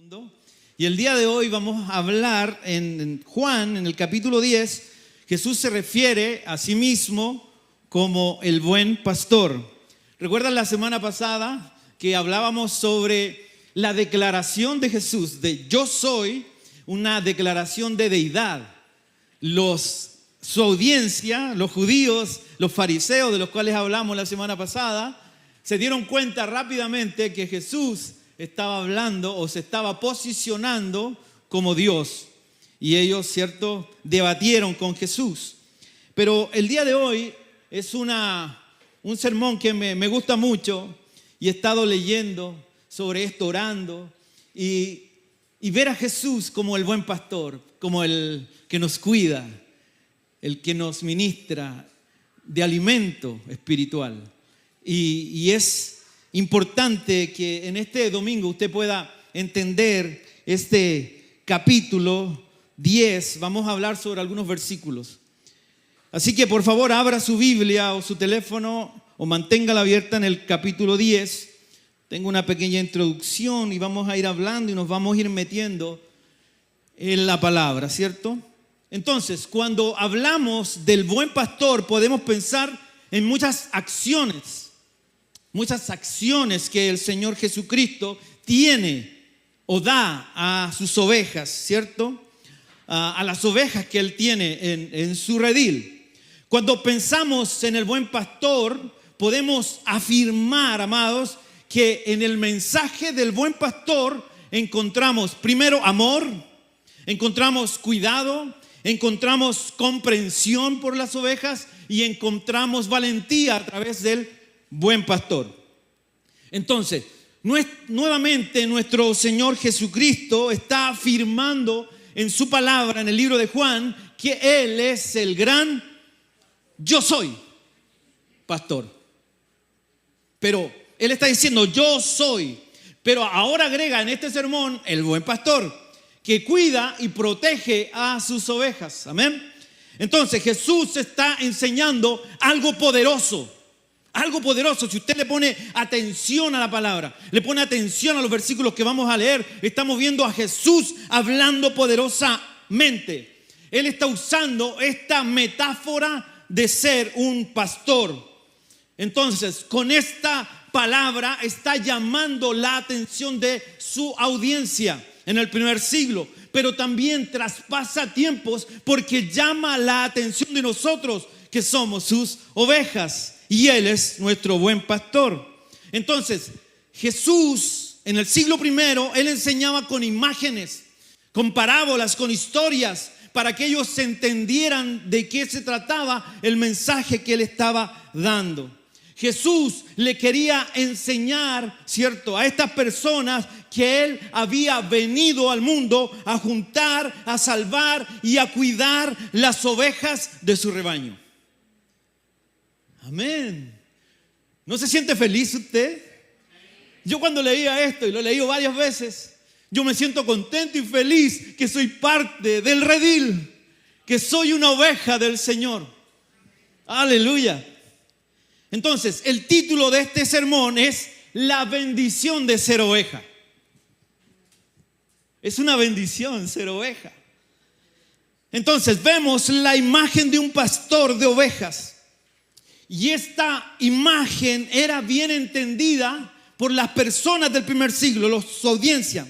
mundo. Y el día de hoy vamos a hablar en Juan, en el capítulo 10, Jesús se refiere a sí mismo como el buen pastor. ¿Recuerdan la semana pasada que hablábamos sobre la declaración de Jesús de yo soy, una declaración de deidad? Su audiencia, los judíos, los fariseos de los cuales hablamos la semana pasada, se dieron cuenta rápidamente que Jesús estaba hablando o se estaba posicionando como Dios. Y ellos, ¿cierto?, debatieron con Jesús. Pero el día de hoy es un sermón que me gusta mucho y he estado leyendo sobre esto, orando y ver a Jesús como el buen pastor, como el que nos cuida, el que nos ministra de alimento espiritual. Y es importante que en este domingo usted pueda entender este capítulo 10. Vamos a hablar sobre algunos versículos. Así que por favor abra su Biblia o su teléfono o manténgala abierta en el capítulo 10. Tengo una pequeña introducción y vamos a ir hablando y nos vamos a ir metiendo en la palabra, ¿cierto? Entonces, cuando hablamos del buen pastor podemos pensar en muchas acciones que el Señor Jesucristo tiene o da a sus ovejas, ¿cierto? A las ovejas que Él tiene en su redil. Cuando pensamos en el buen pastor, podemos afirmar, amados, que en el mensaje del buen pastor encontramos primero amor, encontramos cuidado, encontramos comprensión por las ovejas y encontramos valentía a través del buen pastor. Entonces, nuevamente nuestro Señor Jesucristo está afirmando en su palabra en el libro de Juan que Él es el gran yo soy pastor. Pero Él está diciendo yo soy, pero ahora agrega en este sermón el buen pastor que cuida y protege a sus ovejas. Amén. Entonces Jesús está enseñando algo poderoso. Algo poderoso. Si usted le pone atención a la palabra, le pone atención a los versículos que vamos a leer, estamos viendo a Jesús hablando poderosamente. Él está usando esta metáfora de ser un pastor. Entonces, con esta palabra está llamando la atención de su audiencia en el primer siglo, pero también traspasa tiempos porque llama la atención de nosotros que somos sus ovejas. Y Él es nuestro buen pastor. Entonces, Jesús en el siglo primero, Él enseñaba con imágenes, con parábolas, con historias, para que ellos se entendieran de qué se trataba el mensaje que Él estaba dando. Jesús le quería enseñar, ¿cierto?, a estas personas que Él había venido al mundo a juntar, a salvar y a cuidar las ovejas de su rebaño. Amén. ¿No se siente feliz usted? Yo cuando leía esto, y lo he leído varias veces, yo me siento contento y feliz que soy parte del redil, que soy una oveja del Señor. Aleluya. Entonces, el título de este sermón es la bendición de ser oveja. Es una bendición ser oveja. Entonces, vemos la imagen de un pastor de ovejas. Y esta imagen era bien entendida por las personas del primer siglo, su audiencia.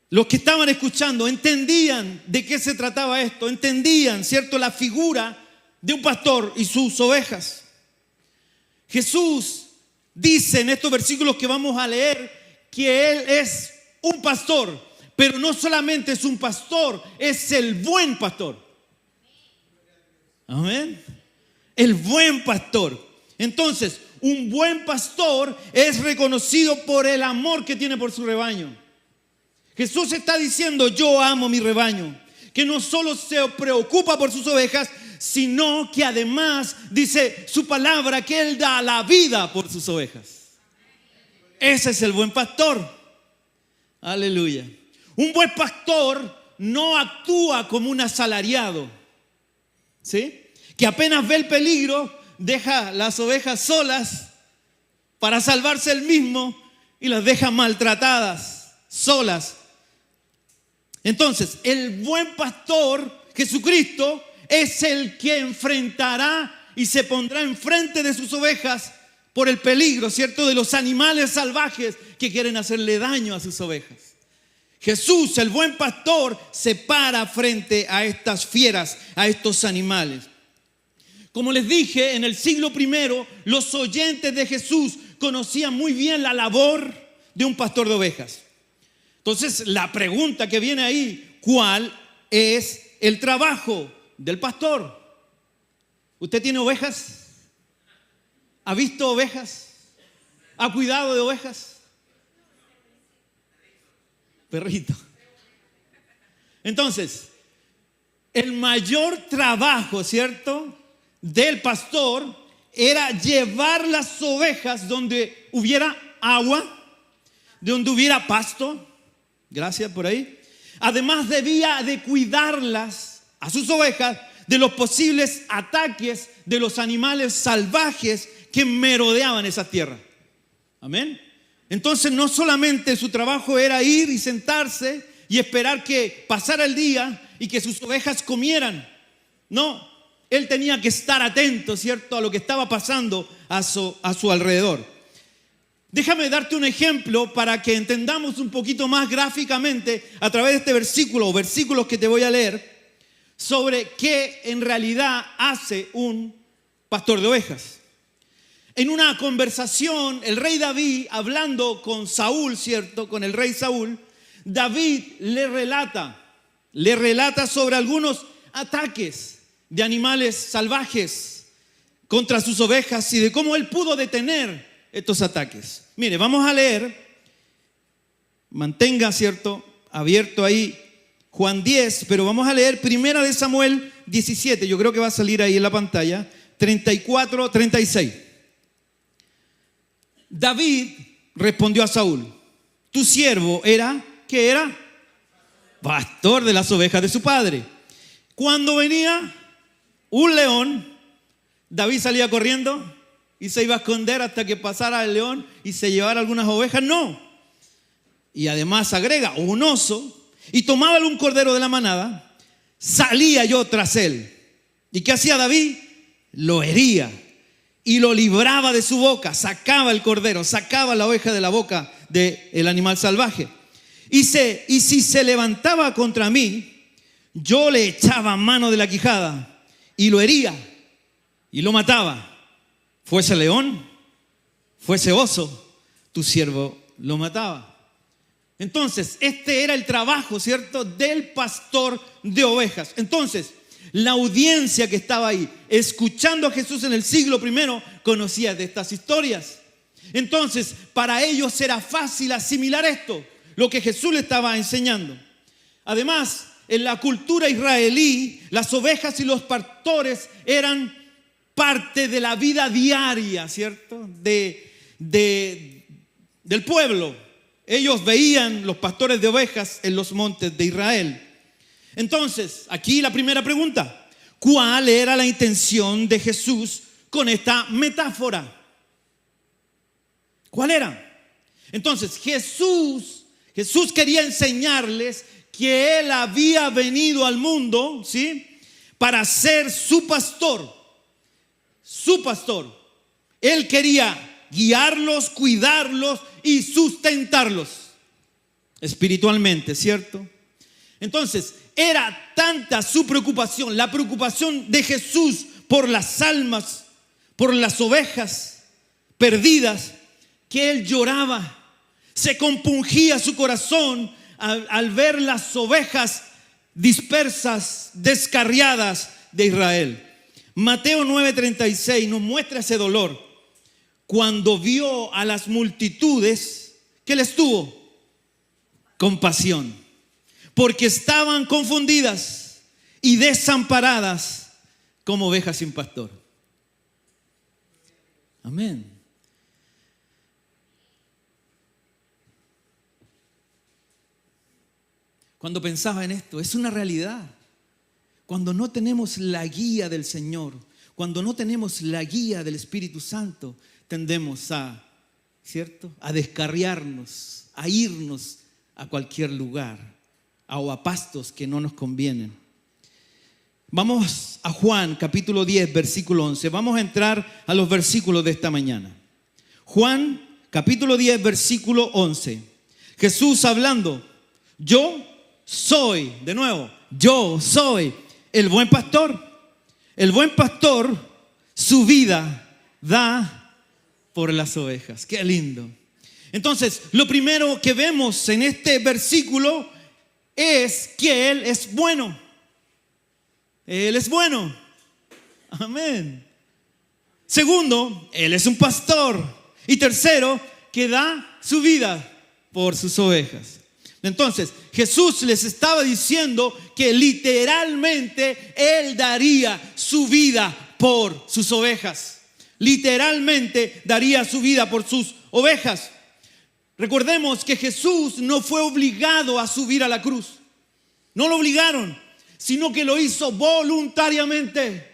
Los que estaban escuchando entendían de qué se trataba esto, entendían, ¿cierto?, la figura de un pastor y sus ovejas. Jesús dice en estos versículos que vamos a leer que Él es un pastor, pero no solamente es un pastor, es el buen pastor. Amén. El buen pastor. Entonces, un buen pastor es reconocido por el amor que tiene por su rebaño. Jesús está diciendo, yo amo mi rebaño, que no solo se preocupa por sus ovejas, sino que además dice su palabra que Él da la vida por sus ovejas. Ese es el buen pastor. Aleluya. Un buen pastor no actúa como un asalariado, ¿sí?, que apenas ve el peligro, deja las ovejas solas para salvarse él mismo y las deja maltratadas, solas. Entonces, el buen pastor, Jesucristo, es el que enfrentará y se pondrá enfrente de sus ovejas por el peligro, ¿cierto?, de los animales salvajes que quieren hacerle daño a sus ovejas. Jesús, el buen pastor, se para frente a estas fieras, a estos animales. Como les dije, en el siglo I, los oyentes de Jesús conocían muy bien la labor de un pastor de ovejas. Entonces, la pregunta que viene ahí, ¿cuál es el trabajo del pastor? ¿Usted tiene ovejas? ¿Ha visto ovejas? ¿Ha cuidado de ovejas? Perrito. Entonces, el mayor trabajo, ¿cierto?, del pastor era llevar las ovejas donde hubiera agua, donde hubiera pasto. Gracias por ahí. Además, debía de cuidarlas, a sus ovejas, de los posibles ataques de los animales salvajes que merodeaban esa tierra. Amén. Entonces, no solamente su trabajo era ir y sentarse y esperar que pasara el día y que sus ovejas comieran. No, él tenía que estar atento, ¿cierto?, a lo que estaba pasando a su alrededor. Déjame darte un ejemplo para que entendamos un poquito más gráficamente a través de este versículo o versículos que te voy a leer sobre qué en realidad hace un pastor de ovejas. En una conversación, el rey David, hablando con Saúl, ¿cierto?, con el rey Saúl, David le relata sobre algunos ataques de animales salvajes contra sus ovejas y de cómo él pudo detener estos ataques. Mire, vamos a leer, mantenga, ¿cierto?, abierto ahí Juan 10, pero vamos a leer Primera de Samuel 17, yo creo que va a salir ahí en la pantalla, 34, 36. David respondió a Saúl: tu siervo era, ¿qué era? Pastor de las ovejas de su padre. Cuando venía un león, David salía corriendo y se iba a esconder hasta que pasara el león y se llevara algunas ovejas. No. Y además agrega, un oso, y tomaba un cordero de la manada, salía yo tras él. ¿Y qué hacía David? Lo hería y lo libraba de su boca, sacaba el cordero, sacaba la oveja de la boca del animal salvaje. Y si se levantaba contra mí, yo le echaba mano de la quijada y lo hería y lo mataba. Fuese león, fuese oso, tu siervo lo mataba. Entonces, este era el trabajo, ¿cierto?, del pastor de ovejas. Entonces, la audiencia que estaba ahí, escuchando a Jesús en el siglo I, conocía de estas historias. Entonces, para ellos era fácil asimilar esto, lo que Jesús le estaba enseñando. Además, en la cultura israelí, las ovejas y los pastores eran parte de la vida diaria, ¿cierto?, del pueblo. Ellos veían los pastores de ovejas en los montes de Israel. Entonces, aquí la primera pregunta: ¿cuál era la intención de Jesús con esta metáfora? ¿Cuál era? Entonces, Jesús quería enseñarles que Él había venido al mundo, ¿sí?, para ser su pastor. Su pastor. Él quería guiarlos, cuidarlos y sustentarlos espiritualmente, ¿cierto? Entonces, era tanta su preocupación, la preocupación de Jesús por las almas, por las ovejas perdidas, que Él lloraba. Se compungía su corazón al ver las ovejas dispersas, descarriadas de Israel. Mateo 9:36 nos muestra ese dolor. Cuando vio a las multitudes, ¿qué les tuvo? Compasión, porque estaban confundidas y desamparadas como ovejas sin pastor. Amén. Cuando pensaba en esto, es una realidad. Cuando no tenemos la guía del Señor, cuando no tenemos la guía del Espíritu Santo, tendemos a, ¿cierto?, a descarriarnos, a irnos a cualquier lugar o a pastos que no nos convienen. Vamos a Juan capítulo 10, versículo 11. Vamos a entrar a los versículos de esta mañana. Juan capítulo 10, versículo 11. Jesús hablando: yo soy, de nuevo, yo soy el buen pastor. El buen pastor su vida da por las ovejas. Qué lindo. Entonces, lo primero que vemos en este versículo es que Él es bueno. Él es bueno. Amén. Segundo, Él es un pastor. Y tercero, que da su vida por sus ovejas. Entonces, Jesús les estaba diciendo que literalmente Él daría su vida por sus ovejas. Literalmente daría su vida por sus ovejas. Recordemos que Jesús no fue obligado a subir a la cruz. No lo obligaron, sino que lo hizo voluntariamente.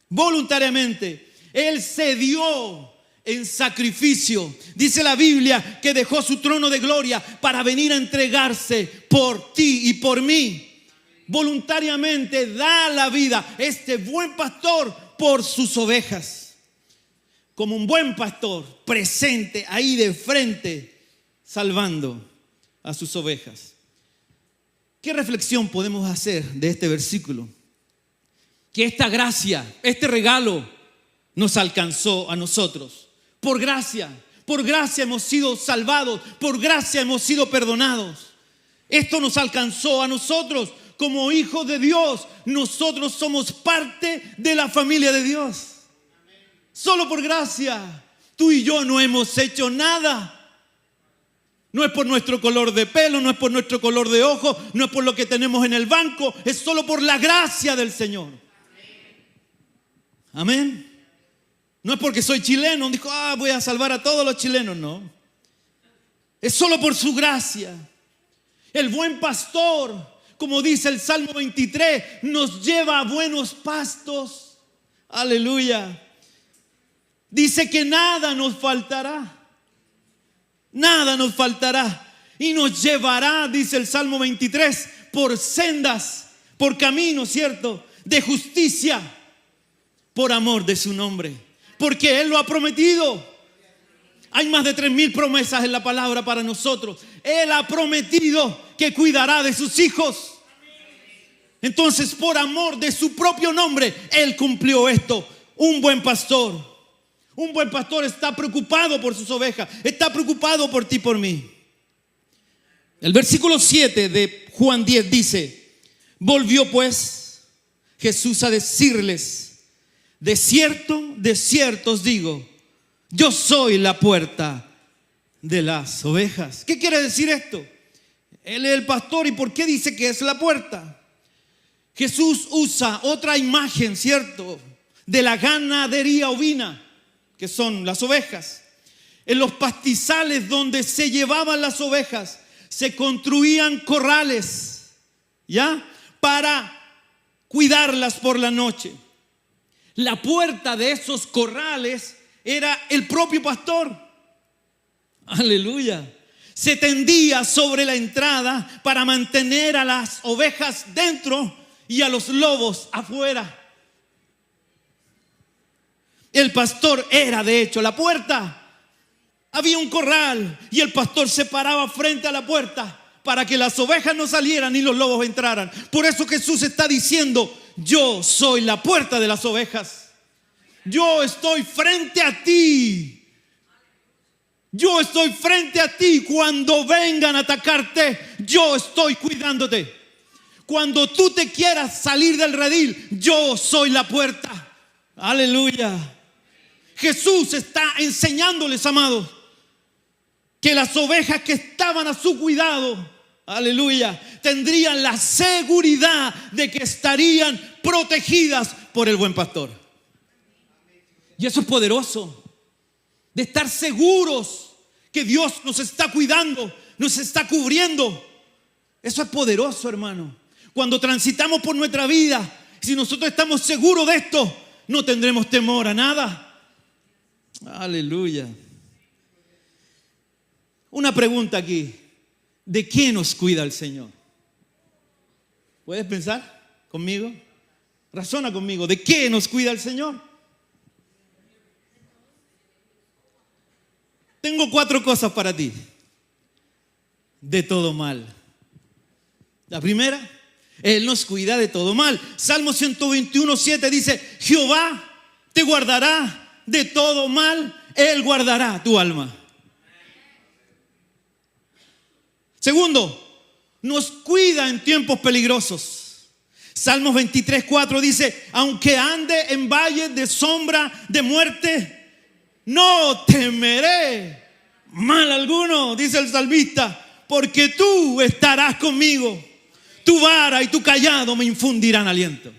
Voluntariamente. Él se dio en sacrificio. Dice la Biblia que dejó su trono de gloria para venir a entregarse por ti y por mí. Voluntariamente da la vida este buen pastor por sus ovejas. Como un buen pastor presente ahí de frente, salvando a sus ovejas. ¿Qué reflexión podemos hacer de este versículo? Que esta gracia, este regalo nos alcanzó a nosotros. Por gracia hemos sido salvados, por gracia hemos sido perdonados. Esto nos alcanzó a nosotros como hijos de Dios. Nosotros somos parte de la familia de Dios. Solo por gracia. Tú y yo no hemos hecho nada. No es por nuestro color de pelo, no es por nuestro color de ojos, no es por lo que tenemos en el banco, es solo por la gracia del Señor. Amén. No es porque soy chileno, dijo, voy a salvar a todos los chilenos, no. Es solo por su gracia. El buen pastor, como dice el Salmo 23, nos lleva a buenos pastos. Aleluya. Dice que nada nos faltará. Nada nos faltará. Y nos llevará, dice el Salmo 23, por sendas, por caminos, ¿cierto? De justicia, por amor de su nombre. Porque Él lo ha prometido. Hay más de 3,000 promesas en la palabra para nosotros. Él ha prometido que cuidará de sus hijos. Entonces, por amor de su propio nombre, Él cumplió esto. Un buen pastor. Un buen pastor está preocupado por sus ovejas. Está preocupado por ti y por mí. El versículo 7 de Juan 10 dice: volvió pues Jesús a decirles: de cierto os digo, yo soy la puerta de las ovejas. ¿Qué quiere decir esto? Él es el pastor. ¿Y por qué dice que es la puerta? Jesús usa otra imagen, ¿cierto?, de la ganadería ovina, que son las ovejas. En los pastizales donde se llevaban las ovejas, se construían corrales, ¿ya?, para cuidarlas por la noche. La puerta de esos corrales era el propio pastor. Aleluya. Se tendía sobre la entrada para mantener a las ovejas dentro y a los lobos afuera. El pastor era, de hecho, la puerta. Había un corral y el pastor se paraba frente a la puerta para que las ovejas no salieran y los lobos entraran. Por eso Jesús está diciendo: yo soy la puerta de las ovejas. Yo estoy frente a ti. Yo estoy frente a ti. Cuando vengan a atacarte, yo estoy cuidándote. Cuando tú te quieras salir del redil, yo soy la puerta. Aleluya. Jesús está enseñándoles, amados, que las ovejas que estaban a su cuidado, aleluya, tendrían la seguridad de que estarían protegidas por el buen pastor. Y eso es poderoso, de estar seguros que Dios nos está cuidando, nos está cubriendo. Eso es poderoso, hermano. Cuando transitamos por nuestra vida, si nosotros estamos seguros de esto, no tendremos temor a nada. Aleluya. Una pregunta aquí. ¿De qué nos cuida el Señor? ¿Puedes pensar conmigo? Razona conmigo. ¿De qué nos cuida el Señor? Tengo 4 cosas para ti. De todo mal. La primera, Él nos cuida de todo mal. Salmo 121:7 dice: Jehová te guardará de todo mal. Él guardará tu alma. Segundo, nos cuida en tiempos peligrosos. Salmos 23:4 dice: aunque ande en valle de sombra de muerte, no temeré mal alguno, dice el salmista, porque tú estarás conmigo. Tu vara y tu cayado me infundirán aliento.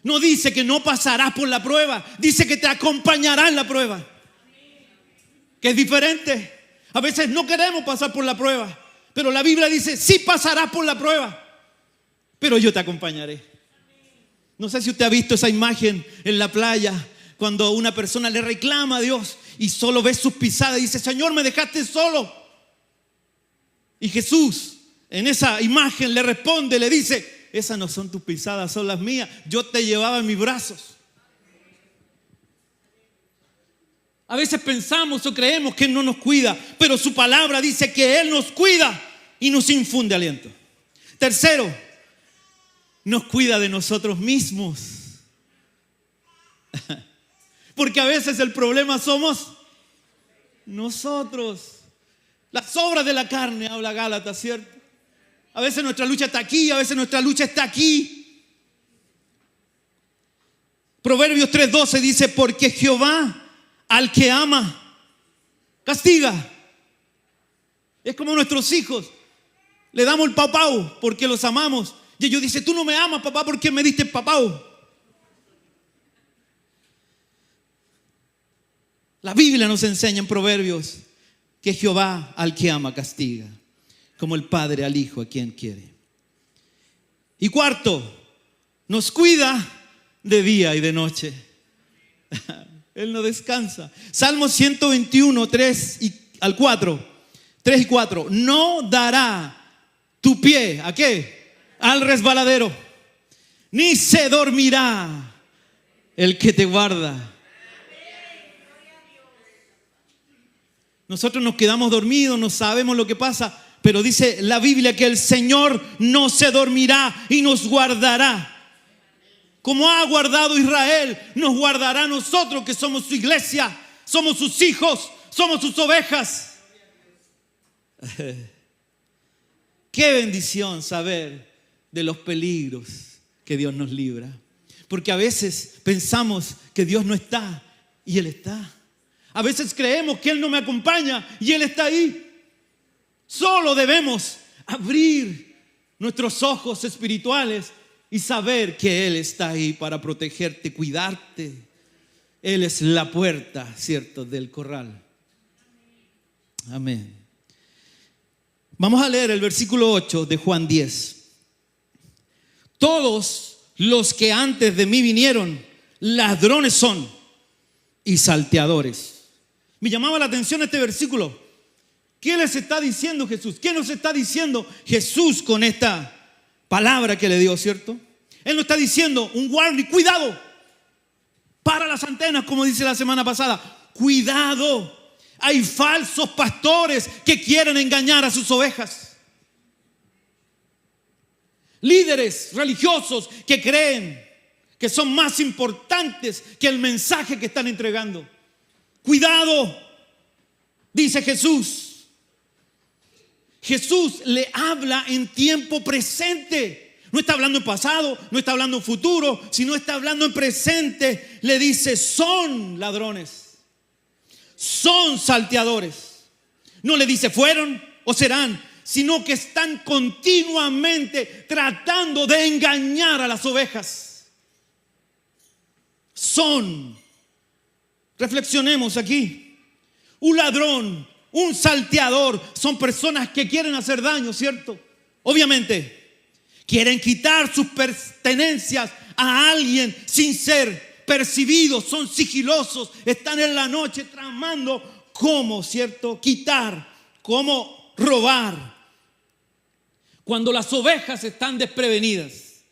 No dice que no pasarás por la prueba, dice que te acompañará en la prueba. Que es diferente. A veces no queremos pasar por la prueba, pero la Biblia dice: sí pasarás por la prueba, pero yo te acompañaré. No sé si usted ha visto esa imagen en la playa, cuando una persona le reclama a Dios y solo ve sus pisadas y dice: Señor, me dejaste solo. Y Jesús en esa imagen le responde, le dice: esas no son tus pisadas, son las mías. Yo te llevaba en mis brazos. A veces pensamos o creemos que Él no nos cuida, pero su palabra dice que Él nos cuida y nos infunde aliento. Tercero, nos cuida de nosotros mismos. Porque a veces el problema somos nosotros. Las obras de la carne, habla Gálatas, ¿cierto? A veces nuestra lucha está aquí, a veces nuestra lucha está aquí. Proverbios 3:12 dice: porque Jehová al que ama castiga. Es como nuestros hijos. Le damos el papau porque los amamos. Y ellos dicen: tú no me amas, papá, ¿por qué me diste el papau? La Biblia nos enseña en Proverbios que Jehová al que ama castiga, como el padre al hijo a quien quiere. Y cuarto, nos cuida de día y de noche. Él no descansa. Salmo 121, 3 y 4. No dará tu pie, ¿a qué? Al resbaladero, ni se dormirá el que te guarda. Nosotros nos quedamos dormidos, no sabemos lo que pasa, pero dice la Biblia que el Señor no se dormirá y nos guardará. Como ha guardado Israel, nos guardará a nosotros que somos su iglesia, somos sus hijos, somos sus ovejas. Qué bendición saber de los peligros que Dios nos libra. Porque a veces pensamos que Dios no está y Él está. A veces creemos que Él no me acompaña y Él está ahí. Solo debemos abrir nuestros ojos espirituales y saber que Él está ahí para protegerte, cuidarte. Él es la puerta, ¿cierto?, del corral. Amén. Vamos a leer el versículo 8 de Juan 10. Todos los que antes de mí vinieron, ladrones son y salteadores. Me llamaba la atención este versículo. ¿Qué les está diciendo Jesús? ¿Qué nos está diciendo Jesús con esta palabra que le dio, cierto? Él nos está diciendo un warning: cuidado, para las antenas, como dice la semana pasada. Cuidado, hay falsos pastores que quieren engañar a sus ovejas. Líderes religiosos que creen que son más importantes que el mensaje que están entregando. Cuidado, dice Jesús. Jesús le habla en tiempo presente. No está hablando en pasado, no está hablando en futuro, sino está hablando en presente. Le dice: son ladrones, son salteadores. No le dice fueron o serán, sino que están continuamente tratando de engañar a las ovejas. Son. Reflexionemos aquí. Un ladrón, un salteador, son personas que quieren hacer daño, ¿cierto? Obviamente, quieren quitar sus pertenencias a alguien sin ser percibidos, son sigilosos, están en la noche tramando cómo, ¿cierto?, quitar, cómo robar cuando las ovejas están desprevenidas.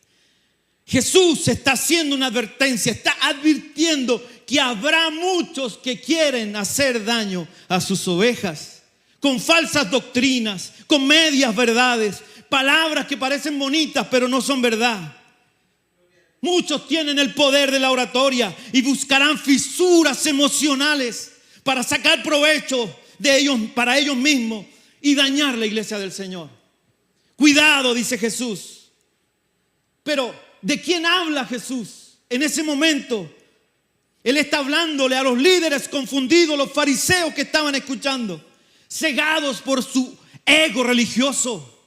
Jesús está haciendo una advertencia, está advirtiendo que habrá muchos que quieren hacer daño a sus ovejas con falsas doctrinas, con medias verdades, palabras que parecen bonitas pero no son verdad. Muchos tienen el poder de la oratoria y buscarán fisuras emocionales para sacar provecho de ellos, para ellos mismos, y dañar la iglesia del Señor. Cuidado, dice Jesús. Pero ¿de quién habla Jesús en ese momento? Él está hablándole a los líderes confundidos, los fariseos que estaban escuchando, cegados por su ego religioso,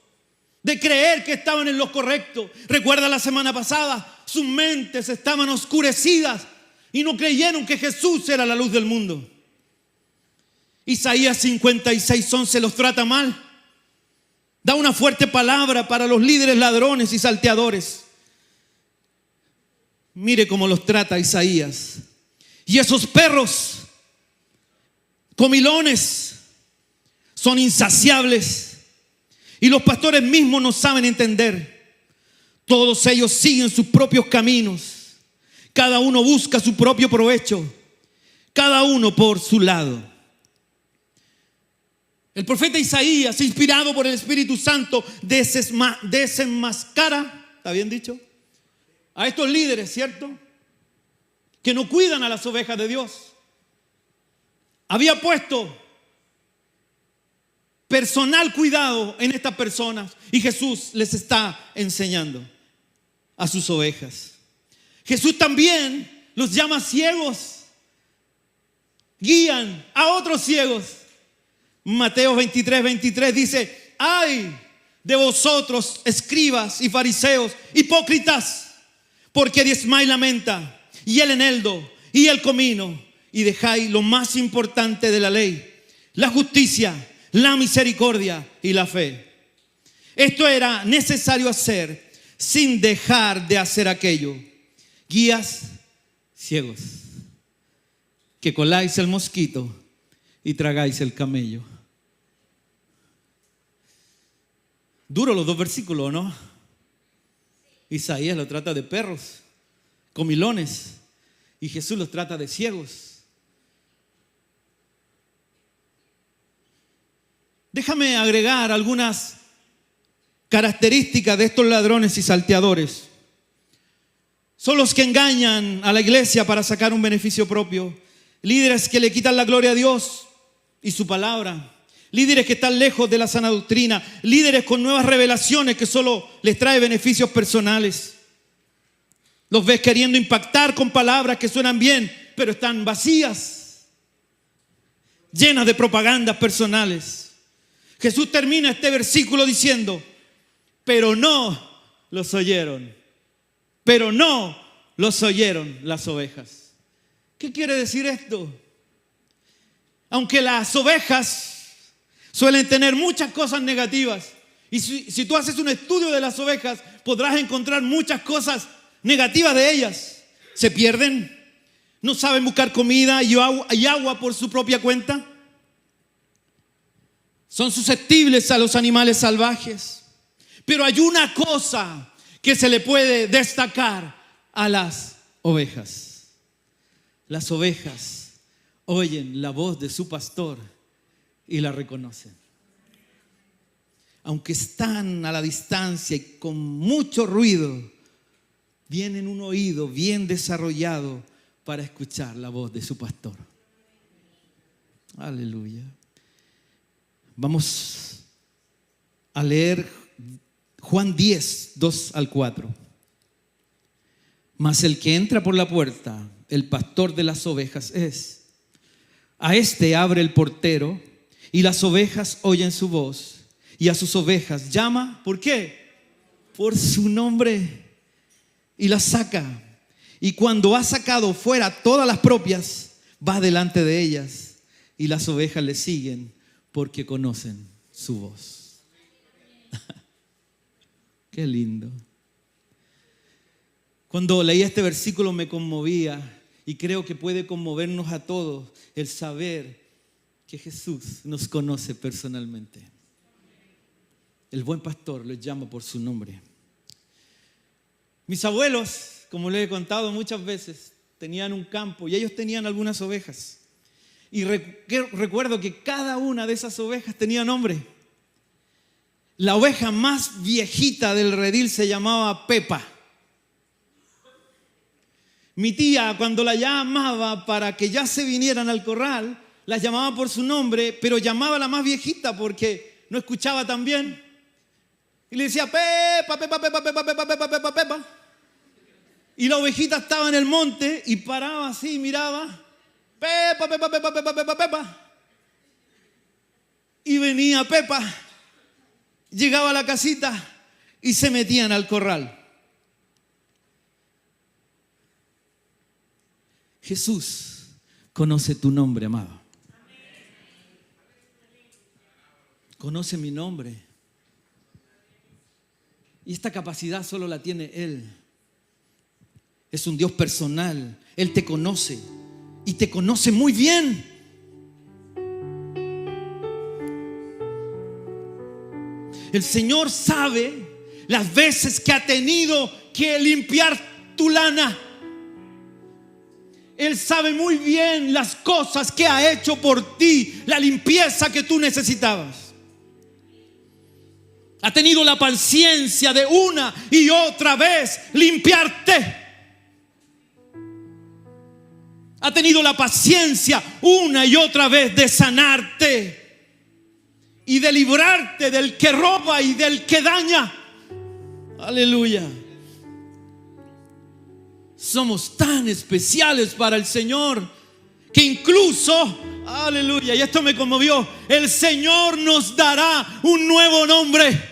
de creer que estaban en lo correcto. Recuerda la semana pasada, sus mentes estaban oscurecidas y no creyeron que Jesús era la luz del mundo. Isaías 56:11 los trata mal. Da una fuerte palabra para los líderes ladrones y salteadores. Mire cómo los trata Isaías. Y esos perros comilones son insaciables, y los pastores mismos no saben entender. Todos ellos siguen sus propios caminos. Cada uno busca su propio provecho, cada uno por su lado. El profeta Isaías, inspirado por el Espíritu Santo, desenmascara, ¿está bien dicho?, a estos líderes, ¿cierto?, que no cuidan a las ovejas de Dios. Había puesto personal cuidado en estas personas, y Jesús les está enseñando a sus ovejas. Jesús también los llama ciegos, guían a otros ciegos. Mateo 23:23 dice: ay de vosotros, escribas y fariseos, hipócritas, porque diezmáis la menta y el eneldo y el comino, y dejáis lo más importante de la ley, la justicia, la misericordia y la fe. Esto era necesario hacer sin dejar de hacer aquello. Guías ciegos, que coláis el mosquito y tragáis el camello. Duro los dos versículos, ¿no? Isaías lo trata de perros, comilones, y Jesús los trata de ciegos. Déjame agregar algunas características de estos ladrones y salteadores. Son los que engañan a la iglesia para sacar un beneficio propio. Líderes que le quitan la gloria a Dios y su palabra. Líderes que están lejos de la sana doctrina. Líderes con nuevas revelaciones que solo les trae beneficios personales. Los ves queriendo impactar con palabras que suenan bien, pero están vacías, llenas de propagandas personales. Jesús termina este versículo diciendo: pero no los oyeron. Pero no los oyeron las ovejas. ¿Qué quiere decir esto? Aunque las ovejas suelen tener muchas cosas negativas, y si tú haces un estudio de las ovejas, podrás encontrar muchas cosas negativas de ellas. Se pierden, no saben buscar comida y agua por su propia cuenta. Son susceptibles a los animales salvajes. Pero hay una cosa que se le puede destacar a las ovejas. Las ovejas oyen la voz de su pastor y la reconocen. Aunque están a la distancia y con mucho ruido, tienen un oído bien desarrollado para escuchar la voz de su pastor. Aleluya. Vamos a leer Juan 10, 2 al 4. Mas el que entra por la puerta, el pastor de las ovejas es. A este abre el portero, y las ovejas oyen su voz, y a sus ovejas llama. ¿Por qué? Por su nombre, y las saca. Y cuando ha sacado fuera todas las propias, va delante de ellas, y las ovejas le siguen porque conocen su voz. Qué lindo. Cuando leía este versículo me conmovía, y creo que puede conmovernos a todos el saber que Jesús nos conoce personalmente. El buen pastor les llama por su nombre. Mis abuelos, como les he contado muchas veces, tenían un campo y ellos tenían algunas ovejas. Y recuerdo que cada una de esas ovejas tenía nombre. La oveja más viejita del redil se llamaba Pepa. Mi tía, cuando la llamaba para que ya se vinieran al corral, la llamaba por su nombre, pero llamaba a la más viejita porque no escuchaba tan bien. Y le decía, Pepa, Pepa, Pepa, Pepa, Pepa, Pepa, Pepa, Pepa. Y la ovejita estaba en el monte y paraba así, miraba, Pepa, Pepa, Pepa, Pepa, Pepa, Pepa. Y venía Pepa, llegaba a la casita y se metían al corral. Jesús conoce tu nombre, amado. Conoce mi nombre. Y esta capacidad solo la tiene Él. Es un Dios personal. Él te conoce y te conoce muy bien. El Señor sabe las veces que ha tenido que limpiar tu lana. Él sabe muy bien las cosas que ha hecho por ti, la limpieza que tú necesitabas. Ha tenido la paciencia de una y otra vez limpiarte. Ha tenido la paciencia una y otra vez de sanarte y de librarte del que roba y del que daña. Aleluya. Somos tan especiales para el Señor que incluso, aleluya, y esto me conmovió, el Señor nos dará un nuevo nombre.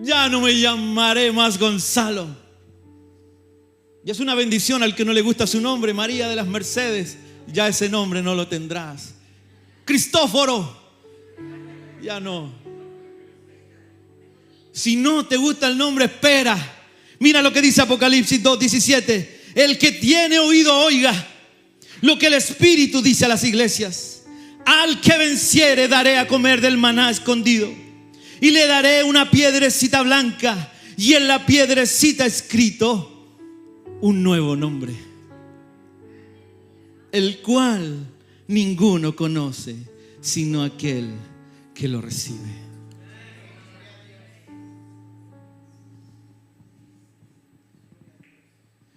Ya no me llamaré más Gonzalo. Y es una bendición al que no le gusta su nombre, María de las Mercedes. Ya ese nombre no lo tendrás. Cristóforo, ya no. Si no te gusta el nombre, espera. Mira lo que dice Apocalipsis 2:17. El que tiene oído oiga lo que el Espíritu dice a las iglesias. Al que venciere daré a comer del maná escondido, y le daré una piedrecita blanca, y en la piedrecita escrito un nuevo nombre, el cual ninguno conoce sino aquel que lo recibe.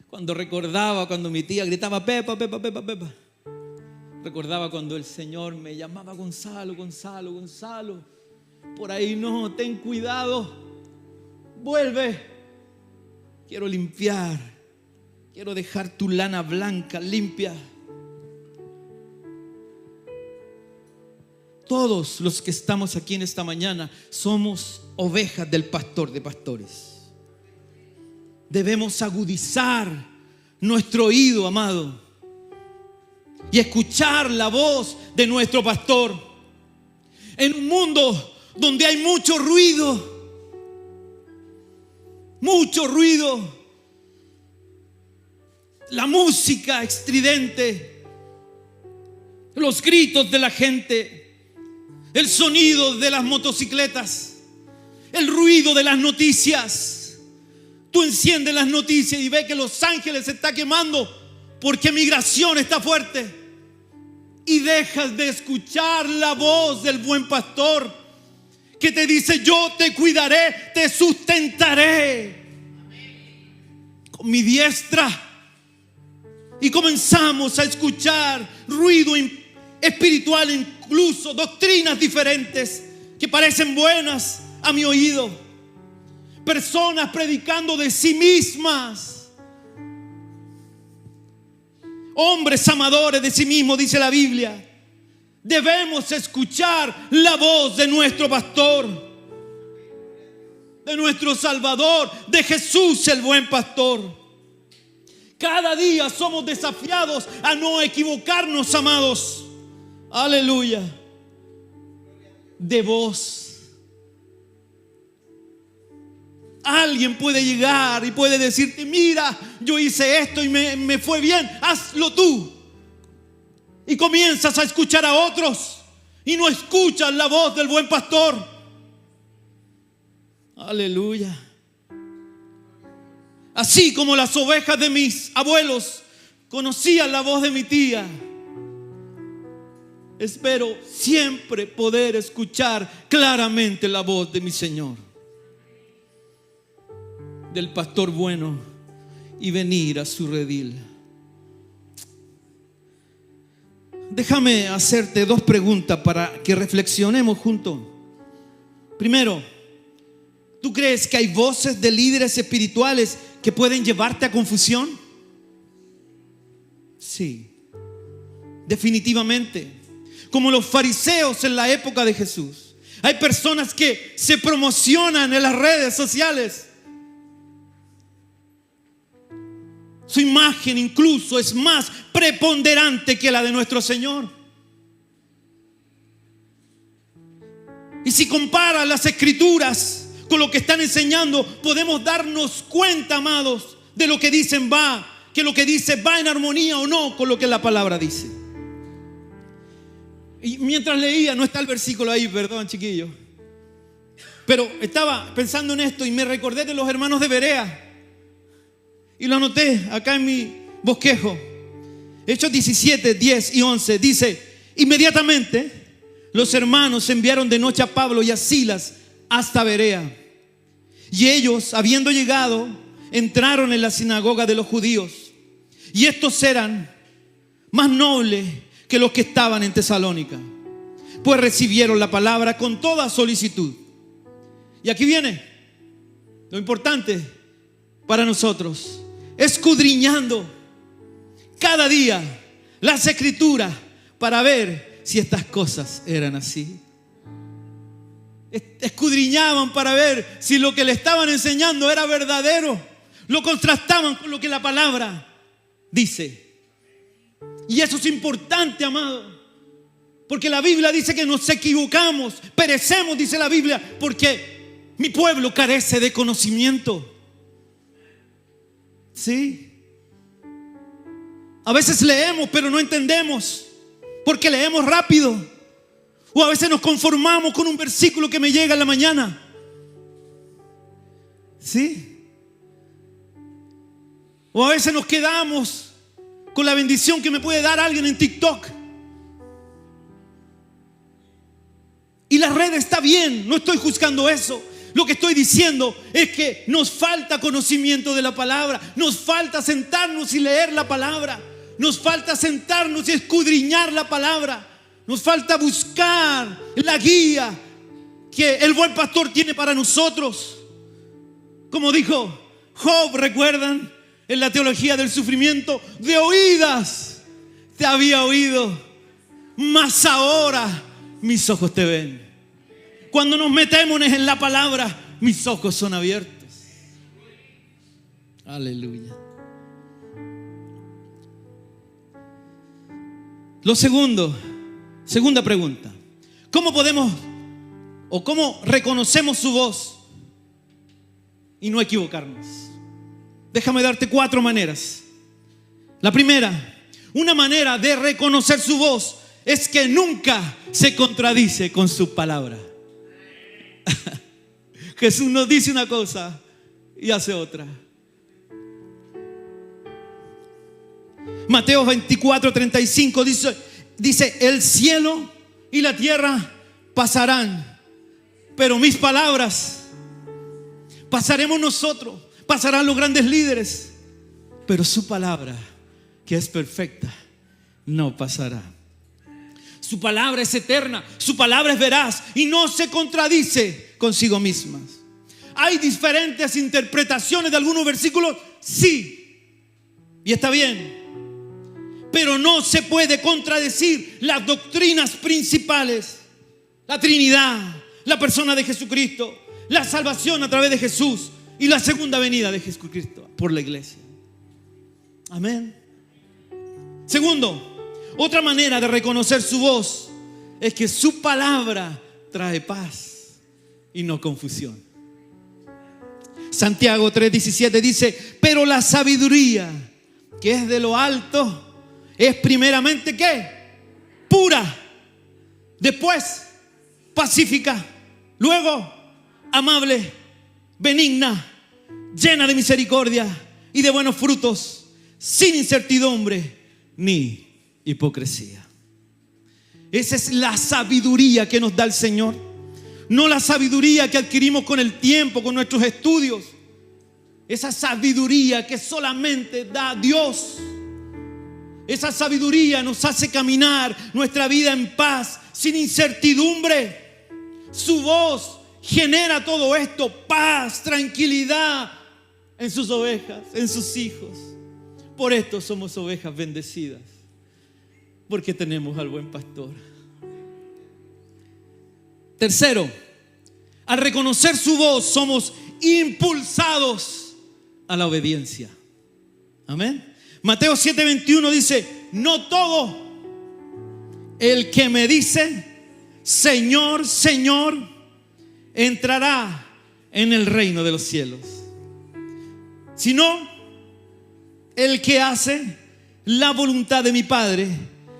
Cuando mi tía gritaba Pepa, Pepa, Pepa, Pepa, recordaba cuando el Señor me llamaba Gonzalo, Gonzalo, Gonzalo. Por ahí no, ten cuidado, vuelve. Quiero limpiar, quiero dejar tu lana blanca, limpia. Todos los que estamos aquí en esta mañana somos ovejas del pastor de pastores. Debemos agudizar nuestro oído, amado, y escuchar la voz de nuestro pastor. En un mundo donde hay mucho ruido, la música estridente, los gritos de la gente, el sonido de las motocicletas, el ruido de las noticias. Tú enciendes las noticias y ves que Los Ángeles se está quemando porque migración está fuerte, y dejas de escuchar la voz del buen pastor que te dice: yo te cuidaré, te sustentaré con mi diestra. Y comenzamos a escuchar ruido espiritual, incluso doctrinas diferentes que parecen buenas a mi oído. Personas predicando de sí mismas, hombres amadores de sí mismos, dice la Biblia. Debemos escuchar la voz de nuestro pastor, de nuestro Salvador, de Jesús el buen pastor. Cada día somos desafiados a no equivocarnos, amados. Aleluya. De voz. Alguien puede llegar y puede decirte: mira, yo hice esto y me fue bien, hazlo tú. Y y comienzas a escuchar a otros y no escuchas la voz del buen pastor. Aleluya. Así como las ovejas de mis abuelos conocían la voz de mi tía, espero siempre poder escuchar claramente la voz de mi Señor, del pastor bueno, y venir a su redil. Déjame hacerte dos preguntas para que reflexionemos juntos. Primero, ¿tú crees que hay voces de líderes espirituales que pueden llevarte a confusión? Sí, definitivamente. Como los fariseos en la época de Jesús. Hay personas que se promocionan en las redes sociales. Su imagen incluso es más preponderante que la de nuestro Señor. Y si comparas las escrituras con lo que están enseñando, podemos darnos cuenta, amados, de lo que dicen que lo que dice va en armonía o no con lo que la palabra dice. Y mientras leía, no está el versículo ahí, perdón, chiquillo, pero estaba pensando en esto y me recordé de los hermanos de Berea. Y lo anoté acá en mi bosquejo. Hechos 17, 10 y 11 dice: inmediatamente los hermanos enviaron de noche a Pablo y a Silas hasta Berea. Y ellos, habiendo llegado, entraron en la sinagoga de los judíos. Y estos eran más nobles que los que estaban en Tesalónica, pues recibieron la palabra con toda solicitud. Y aquí viene lo importante para nosotros: escudriñando cada día las escrituras para ver si estas cosas eran así. Escudriñaban para ver si lo que le estaban enseñando era verdadero. Lo contrastaban con lo que la palabra dice. Y eso es importante, amado, porque la Biblia dice que nos equivocamos, perecemos, dice la Biblia, porque mi pueblo carece de conocimiento. Sí. A veces leemos pero no entendemos, porque leemos rápido. O a veces nos conformamos con un versículo que me llega en la mañana. Sí. O a veces nos quedamos con la bendición que me puede dar alguien en TikTok. Y la red está bien, no estoy juzgando eso. Lo que estoy diciendo es que nos falta conocimiento de la palabra. Nos falta sentarnos y leer la palabra. Nos falta sentarnos y escudriñar la palabra. Nos falta buscar la guía que el buen pastor tiene para nosotros. Como dijo Job, ¿recuerdan? En la teología del sufrimiento: de oídas te había oído, mas ahora mis ojos te ven. Cuando nos metemos en la palabra, mis ojos son abiertos. Aleluya. Segunda pregunta: ¿cómo podemos o cómo reconocemos su voz y no equivocarnos? Déjame darte 4 maneras. La primera, una manera de reconocer su voz es que nunca se contradice con su palabra. Jesús nos dice una cosa y hace otra. Mateo 24:35 dice: el cielo y la tierra pasarán, pero mis palabras, pasaremos nosotros, pasarán los grandes líderes, pero su palabra, que es perfecta, no pasará. Su palabra es eterna, su palabra es veraz y no se contradice consigo misma. ¿Hay diferentes interpretaciones de algunos versículos? Sí, y está bien. Pero no se puede contradecir las doctrinas principales: la Trinidad, la persona de Jesucristo, la salvación a través de Jesús y la segunda venida de Jesucristo por la iglesia. Amén. Segundo, otra manera de reconocer su voz es que su palabra trae paz y no confusión. Santiago 3:17 dice: pero la sabiduría que es de lo alto es primeramente ¿qué? pura, después pacífica, luego amable, benigna, llena de misericordia y de buenos frutos, sin incertidumbre ni hipocresía. Esa es la sabiduría que nos da el Señor. No la sabiduría que adquirimos con el tiempo, con nuestros estudios. Esa sabiduría que solamente da Dios. Esa sabiduría nos hace caminar nuestra vida en paz, sin incertidumbre. Su voz genera todo esto: paz, tranquilidad en sus ovejas, en sus hijos. Por esto somos ovejas bendecidas, porque tenemos al buen pastor. Tercero, al reconocer su voz somos impulsados a la obediencia. Amén. Mateo 7:21 dice: no todo el que me dice Señor, Señor, entrará en el reino de los cielos, sino el que hace la voluntad de mi Padre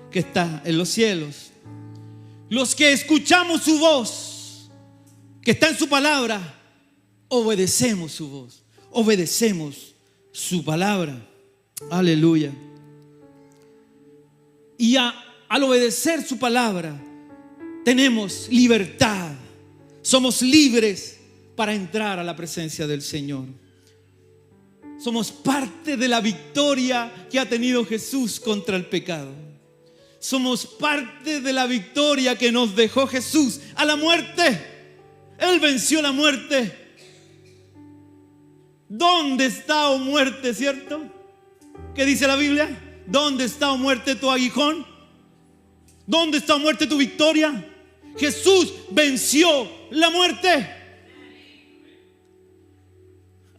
que está en los cielos. Los que escuchamos su voz, que está en su palabra, obedecemos su voz, obedecemos su palabra. Aleluya. Y al obedecer su palabra tenemos libertad. Somos libres para entrar a la presencia del Señor. Somos parte de la victoria que ha tenido Jesús contra el pecado. Somos parte de la victoria que nos dejó Jesús a la muerte. Él venció la muerte. ¿Dónde está, oh muerte, cierto? ¿Qué dice la Biblia? ¿Dónde está, oh muerte, tu aguijón? ¿Dónde está, oh muerte, tu victoria? Jesús venció la muerte.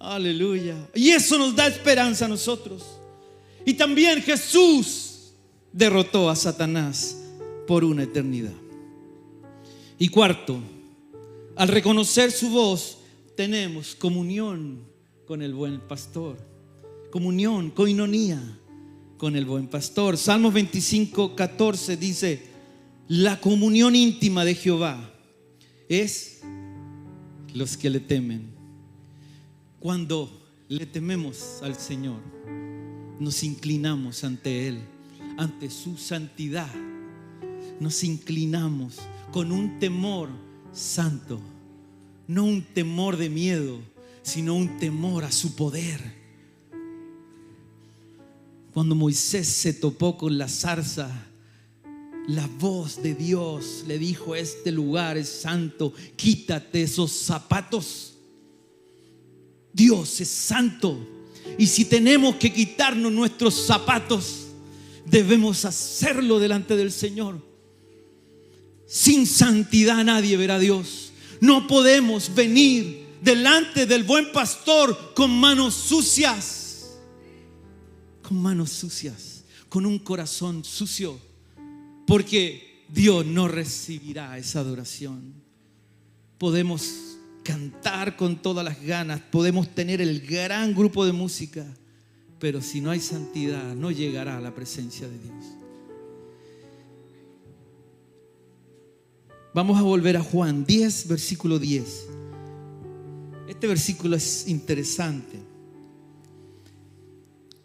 Aleluya. Y eso nos da esperanza a nosotros. Y también Jesús derrotó a Satanás por una eternidad. Y cuarto, al reconocer su voz tenemos comunión con el buen pastor. Comunión, coinonía con el buen pastor. Salmos 25:14 dice: la comunión íntima de Jehová es los que le temen. Cuando le tememos al Señor, nos inclinamos ante Él, ante su santidad. Nos inclinamos con un temor santo, no un temor de miedo, sino un temor a su poder. Cuando Moisés se topó con la zarza, la voz de Dios le dijo: este lugar es santo, quítate esos zapatos. Dios es santo, y si tenemos que quitarnos nuestros zapatos, debemos hacerlo delante del Señor. Sin santidad nadie verá a Dios. No podemos venir delante del buen pastor con manos sucias, con un corazón sucio, porque Dios no recibirá esa adoración. Podemos cantar con todas las ganas, podemos tener el gran grupo de música, pero si no hay santidad, no llegará a la presencia de Dios. Vamos a volver a Juan 10, versículo 10. Este versículo es interesante.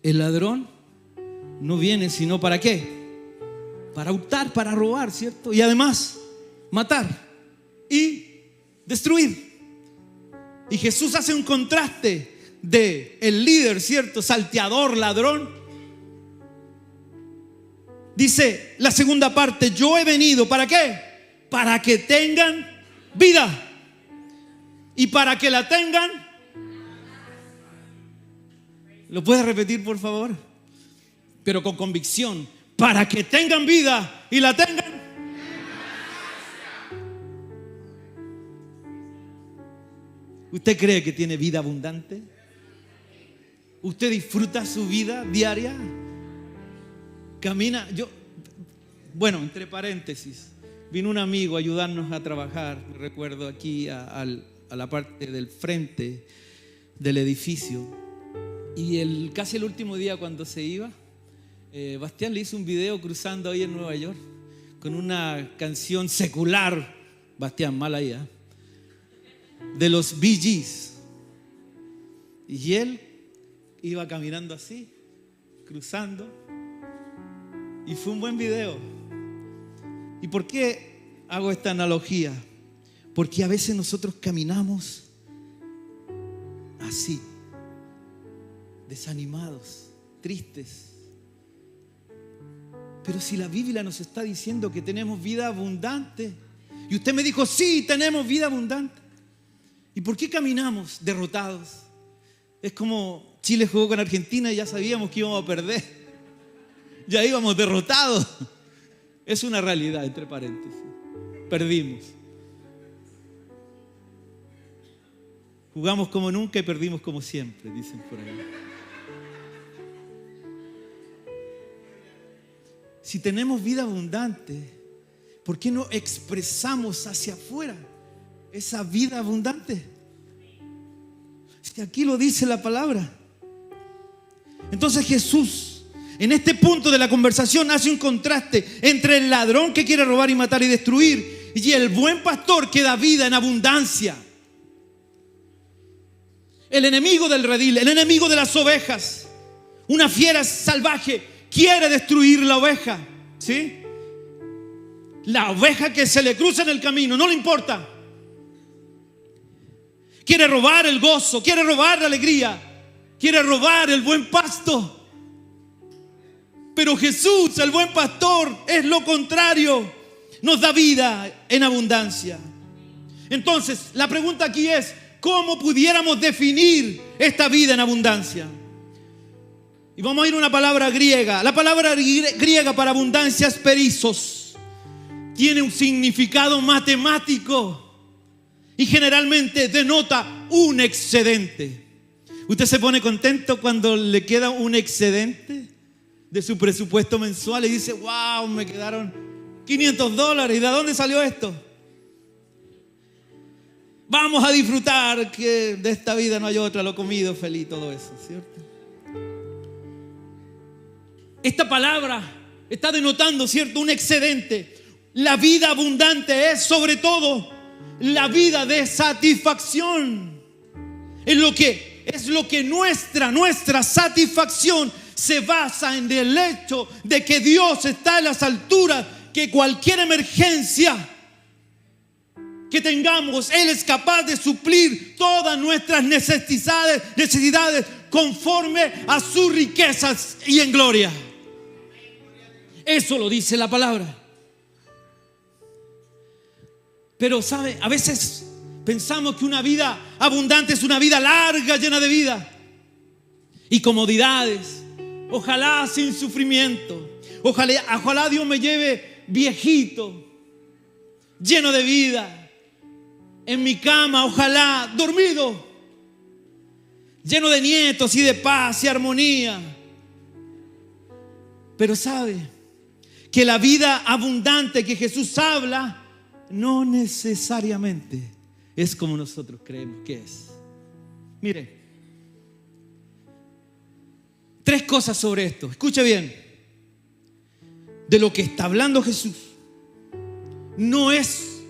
El ladrón no viene sino ¿para qué? Para hurtar, para robar, ¿cierto? Y además matar y destruir. Y Jesús hace un contraste de el líder, ¿cierto? Salteador, ladrón. Dice la segunda parte: yo he venido ¿para qué? Para que tengan vida, y para que la tengan. ¿Lo puedes repetir, por favor? Pero con convicción: para que tengan vida y la tengan. ¿Usted cree que tiene vida abundante? ¿Usted disfruta su vida diaria? Camina. Bueno, entre paréntesis, vino un amigo a ayudarnos a trabajar. Recuerdo aquí a la parte del frente del edificio. Y casi el último día, cuando se iba, Bastián le hizo un video cruzando ahí en Nueva York, con una canción secular, Bastián, mal ahí, de los Bee Gees. Y él iba caminando así, cruzando, y fue un buen video. ¿Y por qué hago esta analogía? Porque a veces nosotros caminamos así, desanimados, tristes. Pero si la Biblia nos está diciendo que tenemos vida abundante, y usted me dijo, sí, tenemos vida abundante, ¿y por qué caminamos derrotados? Es como Chile jugó con Argentina y ya sabíamos que íbamos a perder, ya íbamos derrotados. Es una realidad, entre paréntesis. Perdimos. Jugamos como nunca y perdimos como siempre, dicen por ahí. Si tenemos vida abundante, ¿por qué no expresamos hacia afuera esa vida abundante? Si aquí lo dice la palabra. Entonces Jesús, en este punto de la conversación, hace un contraste entre el ladrón que quiere robar y matar y destruir y el buen pastor que da vida en abundancia. El enemigo del redil, el enemigo de las ovejas, una fiera salvaje, quiere destruir la oveja, ¿sí? La oveja que se le cruza en el camino, no le importa. Quiere robar el gozo, quiere robar la alegría, quiere robar el buen pasto. Pero Jesús, el buen pastor, es lo contrario. Nos da vida en abundancia. Entonces, la pregunta aquí es, ¿cómo pudiéramos definir esta vida en abundancia? Y vamos a ir a una palabra griega. La palabra griega para abundancia es perizos. Tiene un significado matemático y generalmente denota un excedente. ¿Usted se pone contento cuando le queda un excedente de su presupuesto mensual y dice, wow, me quedaron $500? ¿Y de dónde salió esto? Vamos a disfrutar que de esta vida no hay otra, lo comido, feliz, todo eso, ¿cierto? Esta palabra está denotando, ¿cierto?, un excedente. La vida abundante es sobre todo la vida de satisfacción. Es lo que nuestra satisfacción se basa en el hecho de que Dios está en las alturas, que cualquier emergencia que tengamos, Él es capaz de suplir todas nuestras necesidades conforme a sus riquezas y en gloria. Eso lo dice la palabra. Pero sabe, a veces pensamos que una vida abundante es una vida larga, llena de vida y comodidades. Ojalá sin sufrimiento. Ojalá Dios me lleve viejito, lleno de vida, en mi cama, ojalá dormido, lleno de nietos y de paz y armonía. Pero sabe que la vida abundante que Jesús habla no necesariamente es como nosotros creemos que es. Mire, 3 cosas sobre esto. Escuche bien. De lo que está hablando Jesús no es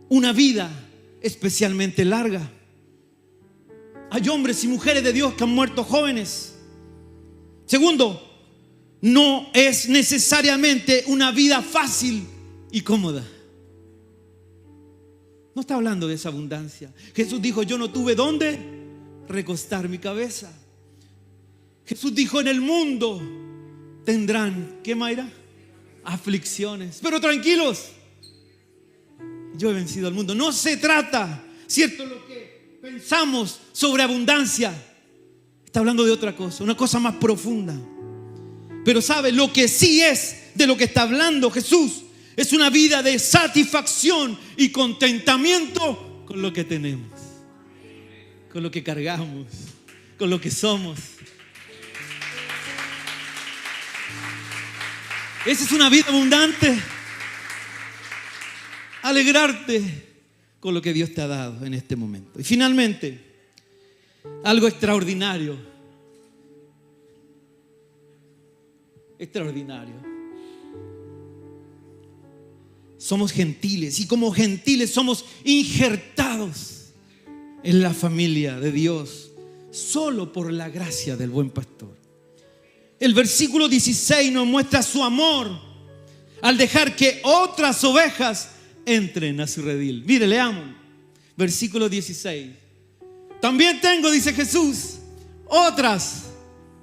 una vida especialmente larga. Hay hombres y mujeres de Dios que han muerto jóvenes. Segundo, no es necesariamente una vida fácil y cómoda. No está hablando de esa abundancia. Jesús dijo, yo no tuve dónde recostar mi cabeza. Jesús dijo, en el mundo tendrán, ¿qué, Mayra? Aflicciones. Pero tranquilos, yo he vencido al mundo. No se trata, ¿cierto?, lo que pensamos sobre abundancia. Está hablando de otra cosa, una cosa más profunda. Pero sabe, lo que sí es de lo que está hablando Jesús es una vida de satisfacción y contentamiento con lo que tenemos, con lo que cargamos, con lo que somos. Esa es una vida abundante. Alegrarte con lo que Dios te ha dado en este momento. Y finalmente, algo extraordinario. Extraordinario. somos gentiles y como gentiles somos injertados en la familia de Dios solo por la gracia del buen pastor. El versículo 16 nos muestra su amor al dejar que otras ovejas entren a su redil. Mire, leamos. Versículo 16. También tengo, dice Jesús, otras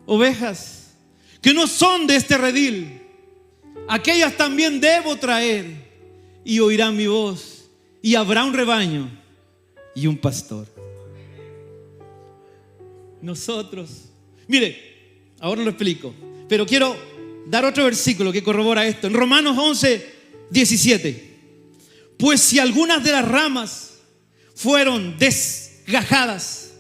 ovejas que no son de este redil. Aquellas también debo traer y oirán mi voz y habrá un rebaño y un pastor. Nosotros, mire, ahora lo explico, pero quiero dar otro versículo que corrobora esto. En Romanos 11, 17. Pues si algunas de las ramas fueron desgajadas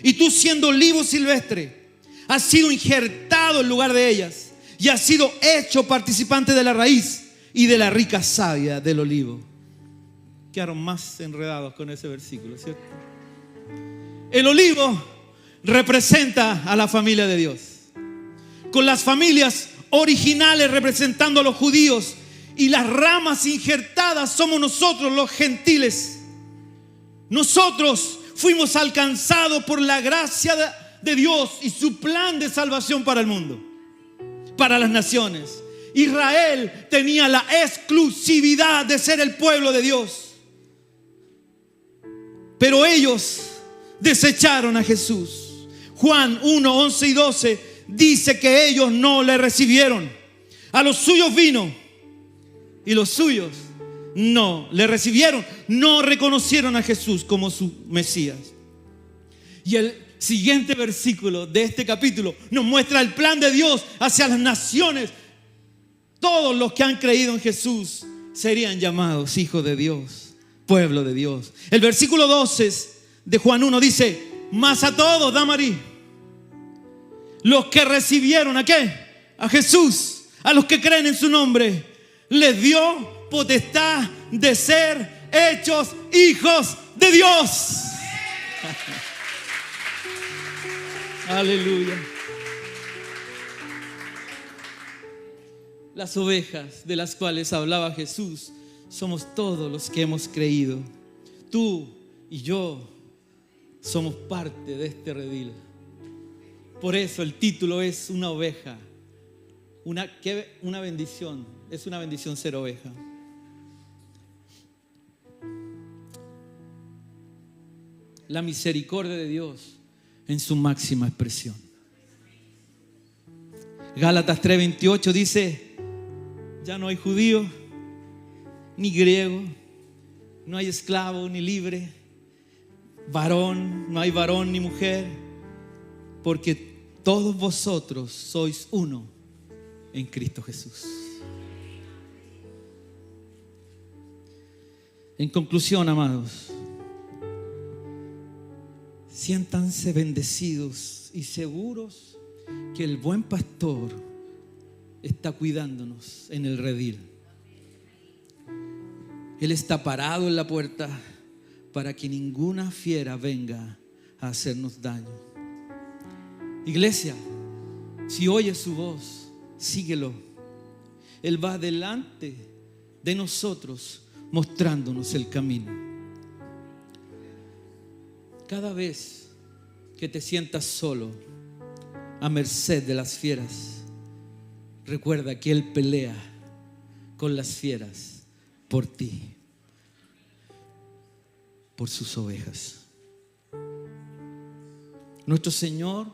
y tú, siendo olivo silvestre, has sido injertado en lugar de ellas y has sido hecho participante de la raíz y de la rica savia del olivo. Quedaron más enredados con ese versículo, ¿cierto? El olivo representa a la familia de Dios, con las familias originales representando a los judíos, y las ramas injertadas somos nosotros, los gentiles. Nosotros fuimos alcanzados por la gracia de Dios y su plan de salvación para el mundo, para las naciones. Israel tenía la exclusividad de ser el pueblo de Dios, pero ellos desecharon a Jesús. Juan 1, 11 y 12 dice que ellos no le recibieron. A los suyos vino y los suyos no le recibieron, no reconocieron a Jesús como su Mesías. Y el siguiente versículo de este capítulo nos muestra el plan de Dios hacia las naciones. Todos los que han creído en Jesús serían llamados hijos de Dios, pueblo de Dios. El versículo 12 de Juan 1 dice: mas a todos, Damarí, los que recibieron ¿a qué? A Jesús, a los que creen en su nombre, les dio potestad de ser hechos hijos de Dios. Aleluya. Las ovejas de las cuales hablaba Jesús somos todos los que hemos creído. Tú y yo somos parte de este redil. Por eso el título es una oveja. Una bendición. Es una bendición ser oveja. La misericordia de Dios en su máxima expresión. Gálatas 3:28 dice: ya no hay judío ni griego, no hay esclavo ni libre, varón, no hay varón ni mujer, porque todos vosotros sois uno en Cristo Jesús. En conclusión, amados, siéntanse bendecidos y seguros que el buen pastor está cuidándonos en el redil. Él está parado en la puerta para que ninguna fiera venga a hacernos daño. Iglesia, si oyes su voz, síguelo. Él va delante de nosotros mostrándonos el camino. Cada vez que te sientas solo, a merced de las fieras, recuerda que Él pelea con las fieras por ti, por sus ovejas. Nuestro Señor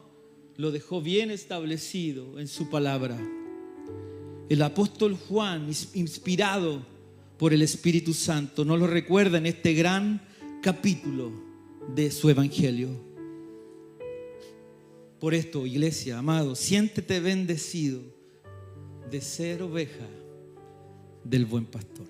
lo dejó bien establecido en su palabra. El apóstol Juan, inspirado por el Espíritu Santo, nos lo recuerda en este gran capítulo de su evangelio. Por esto, iglesia, amado, siéntete bendecido de ser oveja del buen pastor.